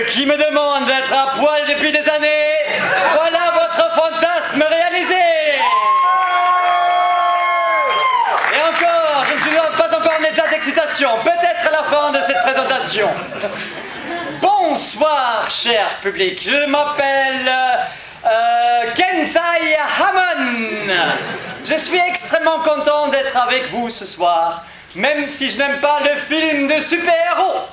qui me demandent d'être à poil depuis des années, voilà votre fantasme réalisé. Et encore, je ne suis pas encore en état d'excitation, peut-être à la fin de cette présentation. Bonsoir, cher public, je m'appelle Kentai Hamon. Je suis extrêmement content d'être avec vous ce soir, même si je n'aime pas le film de super-héros.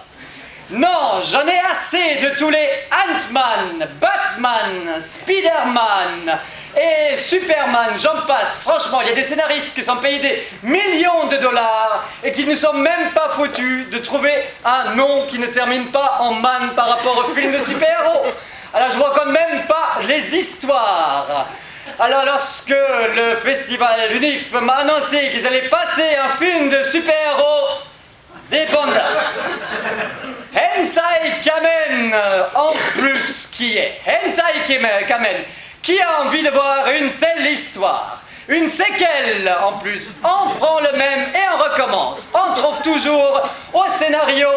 Non, j'en ai assez de tous les Ant-Man, Batman, Spider-Man et Superman, j'en passe. Franchement, il y a des scénaristes qui sont payés des millions de dollars et qui ne sont même pas foutus de trouver un nom qui ne termine pas en man par rapport au film de super-héros. Alors je raconte même pas les histoires. Alors lorsque le festival UNIF m'a annoncé qu'ils allaient passer un film de super-héros, des pandas. Hentai Kamen en plus qui est Hentai Kamen. Qui a envie de voir une telle histoire? Une séquelle en plus. On prend le même et on recommence. On trouve toujours au scénario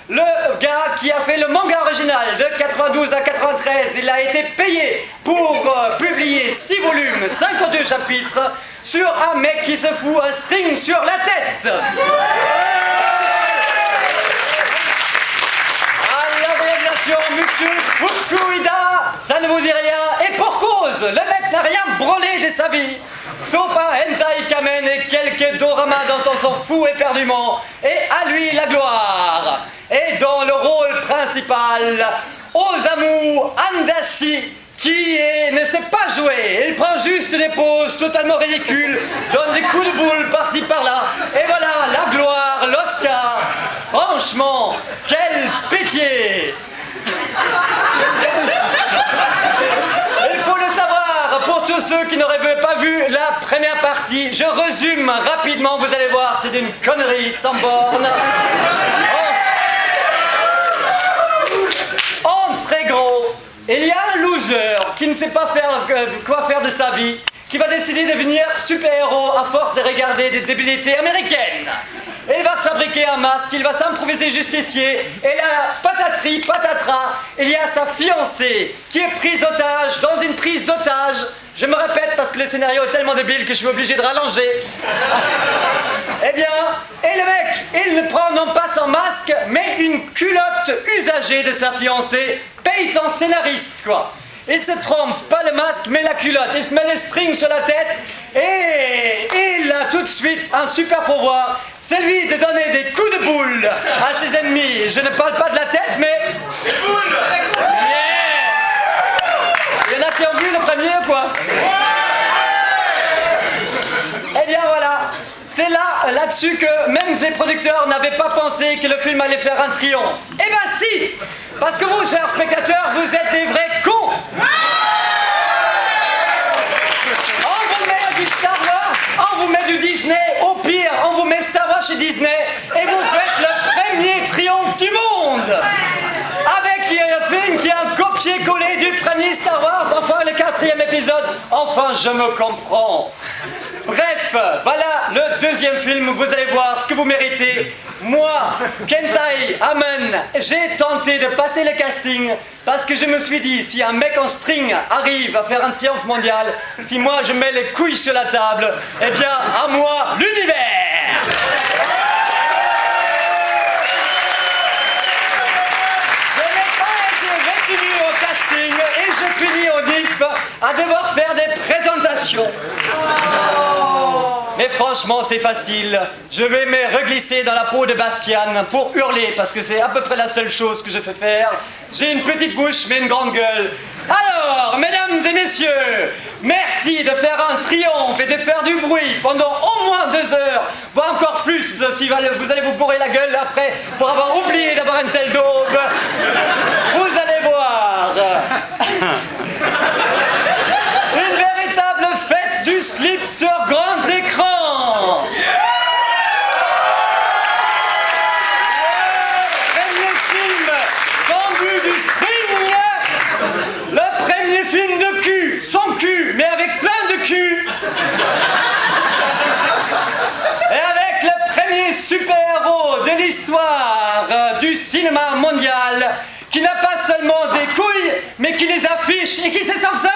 le gars qui a fait le manga original de 92 à 93. Il a été payé pour publier 6 volumes, 52 chapitres sur un mec qui se fout un string sur la tête. Monsieur Fukuhida, ça ne vous dit rien, et pour cause, le mec n'a rien brûlé de sa vie, sauf un hentai kamen et quelques doramas dont on s'en fout éperdument, et à lui la gloire. Et dans le rôle principal, Osamu Andashi, qui ne sait pas jouer, il prend juste des poses totalement ridicules, donne des coups de boule par-ci par-là, et voilà, la gloire, l'Oscar. Franchement, quel pétier! Il faut le savoir, pour tous ceux qui n'auraient pas vu la première partie, je résume rapidement, vous allez voir, c'est d'une connerie sans borne. En très gros, il y a un loser qui ne sait pas quoi faire de sa vie, qui va décider de devenir super-héros à force de regarder des débilités américaines. Et il va se fabriquer un masque, il va s'improviser justicier, et là, patatri, patatras, il y a sa fiancée qui est prise otage dans une prise d'otage. Je me répète parce que le scénario est tellement débile que je suis obligé de rallonger. Eh bien, et le mec, il ne prend non pas son masque, mais une culotte usagée de sa fiancée, paye ton scénariste, quoi. Il se trompe, pas le masque, mais la culotte. Il se met les strings sur la tête et il a tout de suite un super pouvoir. C'est lui de donner des coups de boule à ses ennemis. Je ne parle pas de la tête, mais... Des boules! Yeah! Il y en a qui ont vu le premier ou quoi? Eh bien voilà, c'est là-dessus que même les producteurs n'avaient pas pensé que le film allait faire un triomphe. Eh ben si! Parce que vous, chers spectateurs, vous êtes des vrais cons! On vous met du Star Wars, on vous met du Disney, au pire, on vous met Star Wars chez Disney, et vous faites le premier triomphe du monde! Avec un film qui est un copier-coller du premier Star Wars, enfin le 4e épisode, enfin je me comprends. Bref, voilà le 2e film, vous allez voir ce que vous méritez. Moi, Kentai Hamon, j'ai tenté de passer le casting parce que je me suis dit, si un mec en string arrive à faire un triomphe mondial, si moi je mets les couilles sur la table, eh bien, à moi, l'univers! Au casting et je finis au NIF à devoir faire des présentations. Mais franchement, c'est facile. Je vais me reglisser dans la peau de Bastian pour hurler parce que c'est à peu près la seule chose que je sais faire. J'ai une petite bouche mais une grande gueule. Alors, mesdames et messieurs, merci de faire un triomphe et de faire du bruit pendant au moins 2 heures, voire encore plus si vous allez vous bourrer la gueule après pour avoir oublié d'avoir une telle daube. Vous allez voir. Une véritable fête du slip sur grand écran. Le premier film vendu du string. Le premier film de cul, sans cul, mais avec plein de cul. Et avec le premier super-héros de l'histoire du cinéma mondial qui n'a pas seulement des couilles, mais qui les affiche et qui sait s'en servir.